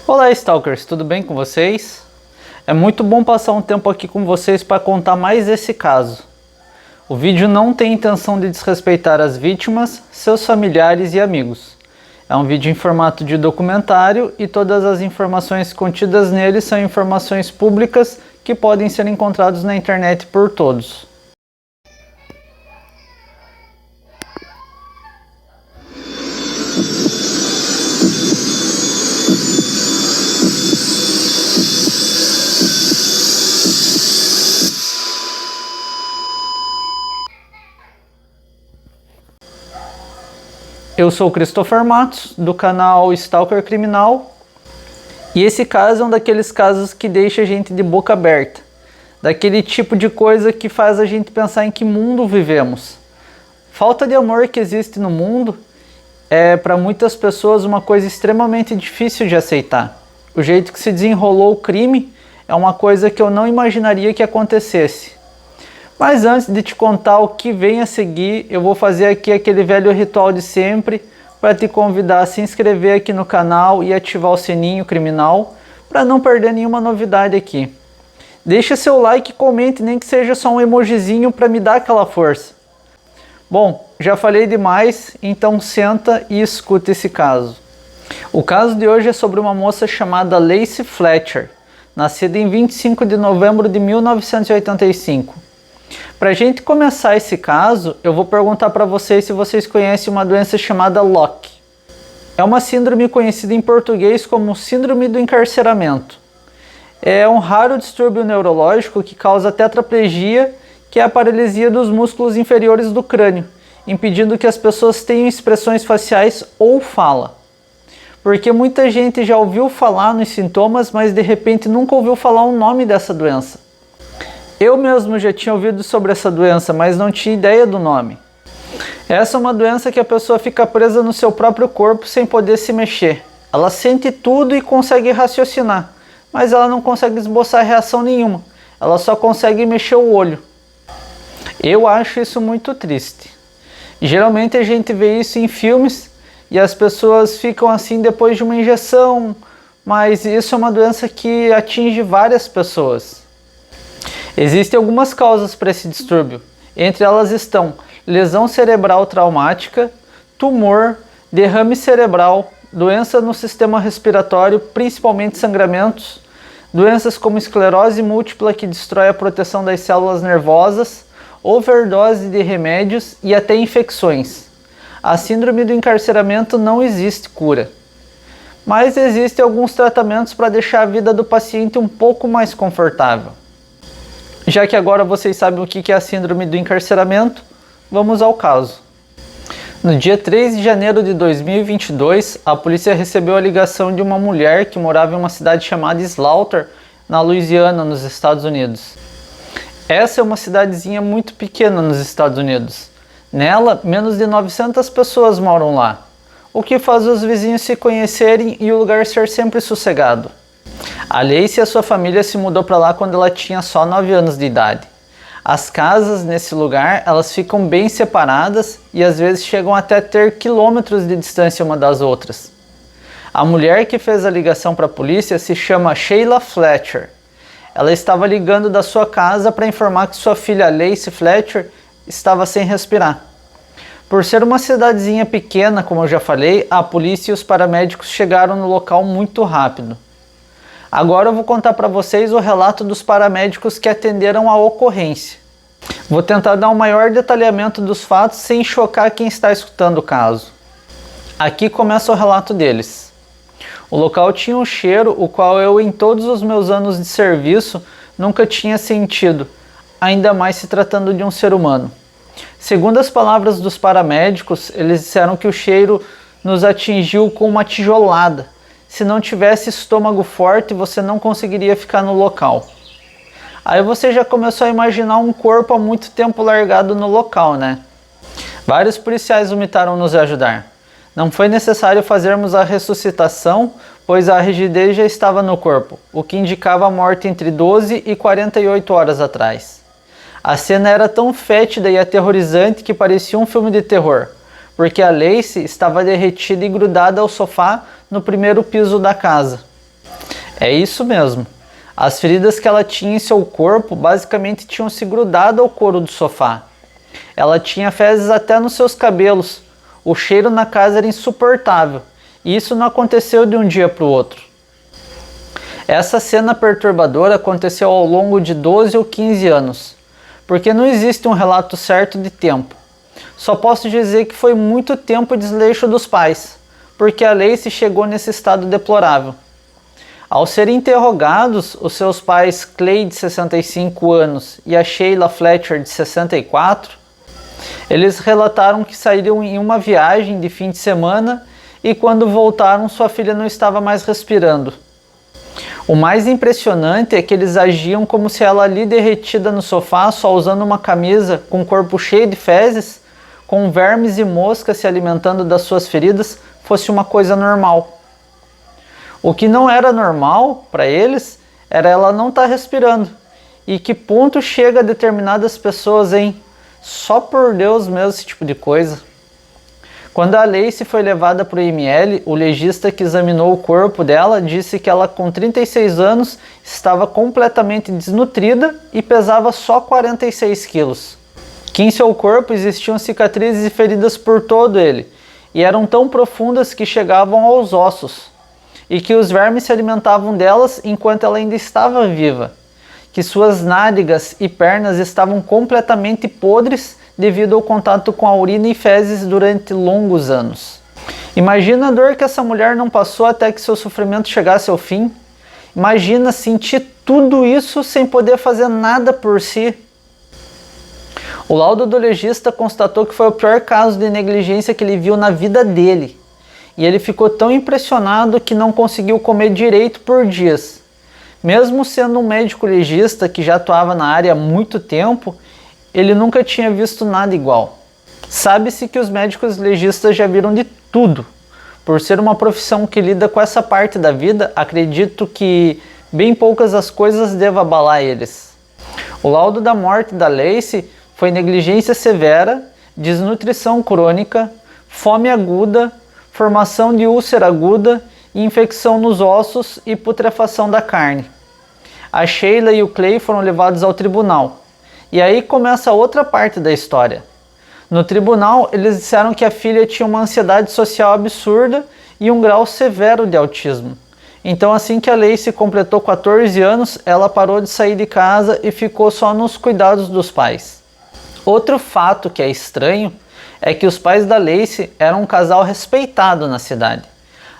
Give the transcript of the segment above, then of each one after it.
Olá, Stalkers, tudo bem com vocês? É muito bom passar um tempo aqui com vocês para contar mais esse caso. O vídeo não tem intenção de desrespeitar as vítimas, seus familiares e amigos. É um vídeo em formato de documentário e todas as informações contidas nele são informações públicas que podem ser encontradas na internet por todos. Eu sou o Christopher Matos, do canal Stalker Criminal, e esse caso é um daqueles casos que deixa a gente de boca aberta, daquele tipo de coisa que faz a gente pensar em que mundo vivemos. Falta de amor que existe no mundo é para muitas pessoas uma coisa extremamente difícil de aceitar. O jeito que se desenrolou o crime é uma coisa que eu não imaginaria que acontecesse. Mas antes de te contar o que vem a seguir, eu vou fazer aqui aquele velho ritual de sempre para te convidar a se inscrever aqui no canal e ativar o sininho criminal para não perder nenhuma novidade aqui. Deixa seu like e comente, nem que seja só um emojizinho para me dar aquela força. Bom, já falei demais, então senta e escuta esse caso. O caso de hoje é sobre uma moça chamada Lacey Fletcher, nascida em 25 de novembro de 1985. Para a gente começar esse caso, eu vou perguntar para vocês se vocês conhecem uma doença chamada Locke. É uma síndrome conhecida em português como síndrome do encarceramento. É um raro distúrbio neurológico que causa tetraplegia, que é a paralisia dos músculos inferiores do crânio, impedindo que as pessoas tenham expressões faciais ou fala. Porque muita gente já ouviu falar nos sintomas, mas de repente nunca ouviu falar o nome dessa doença. Eu mesmo já tinha ouvido sobre essa doença, mas não tinha ideia do nome. Essa é uma doença que a pessoa fica presa no seu próprio corpo sem poder se mexer. Ela sente tudo e consegue raciocinar, mas ela não consegue esboçar reação nenhuma. Ela só consegue mexer o olho. Eu acho isso muito triste. Geralmente a gente vê isso em filmes e as pessoas ficam assim depois de uma injeção, mas isso é uma doença que atinge várias pessoas. Existem algumas causas para esse distúrbio. Entre elas estão lesão cerebral traumática, tumor, derrame cerebral, doença no sistema respiratório, principalmente sangramentos, doenças como esclerose múltipla que destrói a proteção das células nervosas, overdose de remédios e até infecções. A síndrome do encarceramento não existe cura, mas existem alguns tratamentos para deixar a vida do paciente um pouco mais confortável. Já que agora vocês sabem o que é a síndrome do encarceramento, vamos ao caso. No dia 3 de janeiro de 2022, a polícia recebeu a ligação de uma mulher que morava em uma cidade chamada Slaughter, na Louisiana, nos Estados Unidos. Essa é uma cidadezinha muito pequena nos Estados Unidos. Nela, menos de 900 pessoas moram lá, o que faz os vizinhos se conhecerem e o lugar ser sempre sossegado. A Lacey e a sua família se mudou para lá quando ela tinha só 9 anos de idade. As casas nesse lugar, elas ficam bem separadas e às vezes chegam até a ter quilômetros de distância uma das outras. A mulher que fez a ligação para a polícia se chama Sheila Fletcher. Ela estava ligando da sua casa para informar que sua filha Lacey Fletcher estava sem respirar. Por ser uma cidadezinha pequena, como eu já falei, a polícia e os paramédicos chegaram no local muito rápido. Agora eu vou contar para vocês o relato dos paramédicos que atenderam a ocorrência. Vou tentar dar um maior detalhamento dos fatos sem chocar quem está escutando o caso. Aqui começa o relato deles. O local tinha um cheiro o qual eu, em todos os meus anos de serviço, nunca tinha sentido, ainda mais se tratando de um ser humano. Segundo as palavras dos paramédicos, eles disseram que o cheiro nos atingiu com uma tijolada. Se não tivesse estômago forte, você não conseguiria ficar no local. Aí você já começou a imaginar um corpo há muito tempo largado no local, né? Vários policiais omitaram nos ajudar. Não foi necessário fazermos a ressuscitação, pois a rigidez já estava no corpo, o que indicava a morte entre 12 e 48 horas atrás. A cena era tão fétida e aterrorizante que parecia um filme de terror. porque a Lacey estava derretida e grudada ao sofá no primeiro piso da casa. É isso mesmo. As feridas que ela tinha em seu corpo basicamente tinham se grudado ao couro do sofá. Ela tinha fezes até nos seus cabelos. O cheiro na casa era insuportável. E isso não aconteceu de um dia para o outro. Essa cena perturbadora aconteceu ao longo de 12 ou 15 anos, porque não existe um relato certo de tempo. Só posso dizer que foi muito tempo de desleixo dos pais, porque a Lacey chegou nesse estado deplorável. Ao serem interrogados, os seus pais Clay, de 65 anos, e a Sheila Fletcher, de 64, eles relataram que saíram em uma viagem de fim de semana e quando voltaram, sua filha não estava mais respirando. O mais impressionante é que eles agiam como se ela ali derretida no sofá, só usando uma camisa com o corpo cheio de fezes, com vermes e moscas se alimentando das suas feridas, fosse uma coisa normal. O que não era normal para eles era ela não estar respirando. E que ponto chega a determinadas pessoas, hein? Só por Deus mesmo esse tipo de coisa. Quando a Lacey foi levada para o IML, o legista que examinou o corpo dela disse que ela, com 36 anos, estava completamente desnutrida e pesava só 46 quilos. Que em seu corpo existiam cicatrizes e feridas por todo ele, e eram tão profundas que chegavam aos ossos, e que os vermes se alimentavam delas enquanto ela ainda estava viva, que suas nádegas e pernas estavam completamente podres devido ao contato com a urina e fezes durante longos anos. Imagina a dor que essa mulher não passou até que seu sofrimento chegasse ao fim. Imagina sentir tudo isso sem poder fazer nada por si. O laudo do legista constatou que foi o pior caso de negligência que ele viu na vida dele. E ele ficou tão impressionado que não conseguiu comer direito por dias. Mesmo sendo um médico legista que já atuava na área há muito tempo, ele nunca tinha visto nada igual. Sabe-se que os médicos legistas já viram de tudo. Por ser uma profissão que lida com essa parte da vida, acredito que bem poucas as coisas devam abalar eles. O laudo da morte da Lacey foi negligência severa, desnutrição crônica, fome aguda, formação de úlcera aguda, infecção nos ossos e putrefação da carne. A Sheila e o Clay foram levados ao tribunal. E aí começa outra parte da história. No tribunal, eles disseram que a filha tinha uma ansiedade social absurda e um grau severo de autismo. Então, assim que a Lacey completou 14 anos, ela parou de sair de casa e ficou só nos cuidados dos pais. Outro fato que é estranho é que os pais da Lacey eram um casal respeitado na cidade.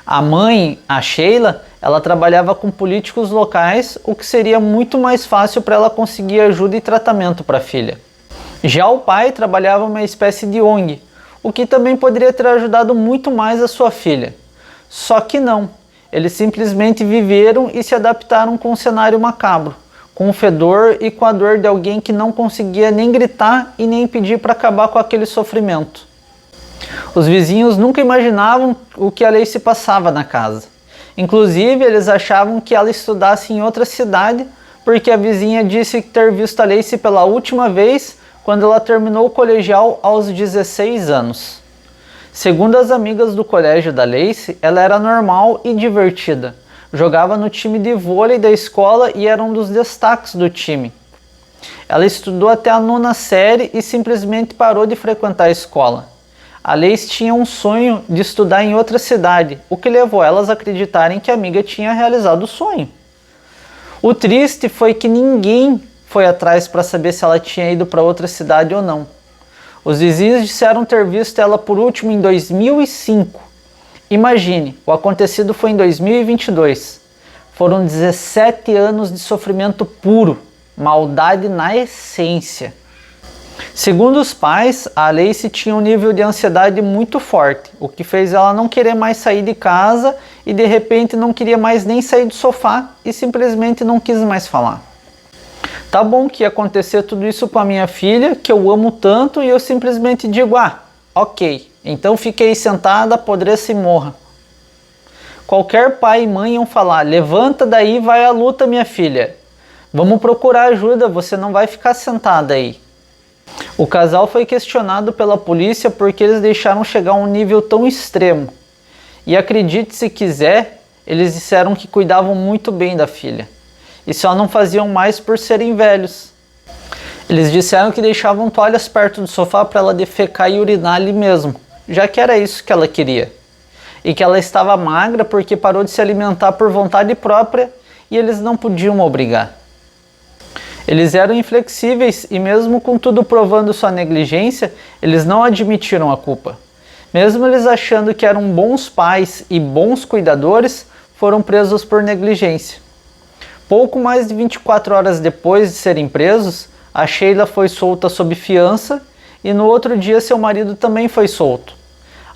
A mãe, a Sheila, ela trabalhava com políticos locais, o que seria muito mais fácil para ela conseguir ajuda e tratamento para a filha. Já o pai trabalhava uma espécie de ONG, o que também poderia ter ajudado muito mais a sua filha. Só que não, eles simplesmente viveram e se adaptaram com um cenário macabro, com o fedor e com a dor de alguém que não conseguia nem gritar e nem pedir para acabar com aquele sofrimento. Os vizinhos nunca imaginavam o que a Lacey passava na casa. Inclusive, eles achavam que ela estudasse em outra cidade, porque a vizinha disse ter visto a Lacey pela última vez quando ela terminou o colegial aos 16 anos. Segundo as amigas do colégio da Lacey, ela era normal e divertida. Jogava no time de vôlei da escola e era um dos destaques do time. Ela estudou até a 9ª série e simplesmente parou de frequentar a escola. A Lacey tinha um sonho de estudar em outra cidade, o que levou elas a acreditarem que a amiga tinha realizado o sonho. O triste foi que ninguém foi atrás para saber se ela tinha ido para outra cidade ou não. Os vizinhos disseram ter visto ela por último em 2005. Imagine, o acontecido foi em 2022. Foram 17 anos de sofrimento puro, maldade na essência. Segundo os pais, a Lacey tinha um nível de ansiedade muito forte, o que fez ela não querer mais sair de casa e de repente não queria mais nem sair do sofá e simplesmente não quis mais falar. Tá bom que ia acontecer tudo isso com a minha filha, que eu amo tanto, e eu simplesmente digo, ok, então fique aí sentada, apodreça e morra. Qualquer pai e mãe iam falar, levanta daí e vai à luta, minha filha. Vamos procurar ajuda, você não vai ficar sentada aí. O casal foi questionado pela polícia porque eles deixaram chegar a um nível tão extremo. E acredite se quiser, eles disseram que cuidavam muito bem da filha e só não faziam mais por serem velhos. Eles disseram que deixavam toalhas perto do sofá para ela defecar e urinar ali mesmo, já que era isso que ela queria. E que ela estava magra porque parou de se alimentar por vontade própria e eles não podiam obrigar. Eles eram inflexíveis e mesmo com tudo provando sua negligência, eles não admitiram a culpa. Mesmo eles achando que eram bons pais e bons cuidadores, foram presos por negligência. Pouco mais de 24 horas depois de serem presos, a Sheila foi solta sob fiança e no outro dia seu marido também foi solto.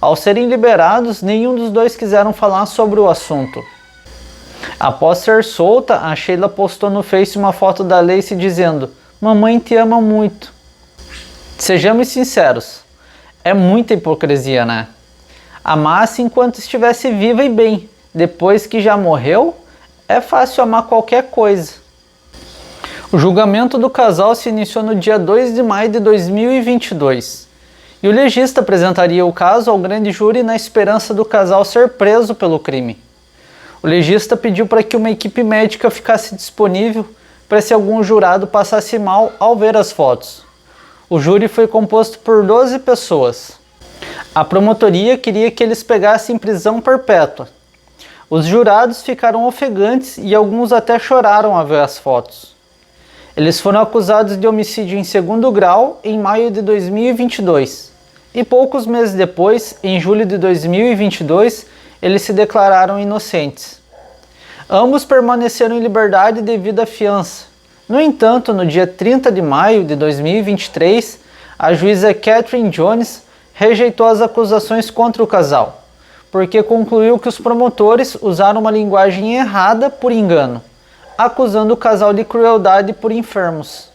Ao serem liberados, nenhum dos dois quiseram falar sobre o assunto. Após ser solta, a Sheila postou no Face uma foto da Lacey dizendo: "Mamãe te ama muito." Sejamos sinceros, é muita hipocrisia, né? Amasse enquanto estivesse viva e bem. Depois que já morreu, é fácil amar qualquer coisa. O julgamento do casal se iniciou no dia 2 de maio de 2022. E o legista apresentaria o caso ao grande júri na esperança do casal ser preso pelo crime. O legista pediu para que uma equipe médica ficasse disponível para se algum jurado passasse mal ao ver as fotos. O júri foi composto por 12 pessoas. A promotoria queria que eles pegassem prisão perpétua. Os jurados ficaram ofegantes e alguns até choraram ao ver as fotos. Eles foram acusados de homicídio em segundo grau em maio de 2022. E poucos meses depois, em julho de 2022, eles se declararam inocentes. Ambos permaneceram em liberdade devido à fiança. No entanto, no dia 30 de maio de 2023, a juíza Catherine Jones rejeitou as acusações contra o casal, porque concluiu que os promotores usaram uma linguagem errada por engano, acusando o casal de crueldade por enfermos.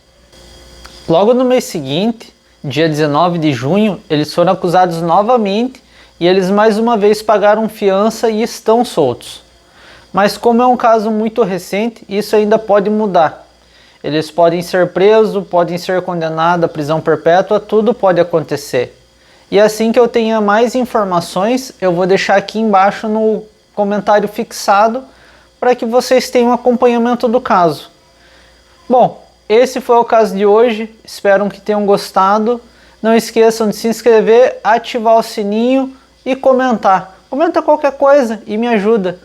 Logo no mês seguinte, dia 19 de junho, eles foram acusados novamente e eles mais uma vez pagaram fiança e estão soltos. Mas como é um caso muito recente, isso ainda pode mudar. Eles podem ser presos, podem ser condenados à prisão perpétua, tudo pode acontecer. E assim que eu tenha mais informações, eu vou deixar aqui embaixo no comentário fixado para que vocês tenham acompanhamento do caso. Bom, esse foi o caso de hoje, espero que tenham gostado. Não esqueçam de se inscrever, ativar o sininho e comentar. Comenta qualquer coisa e me ajuda.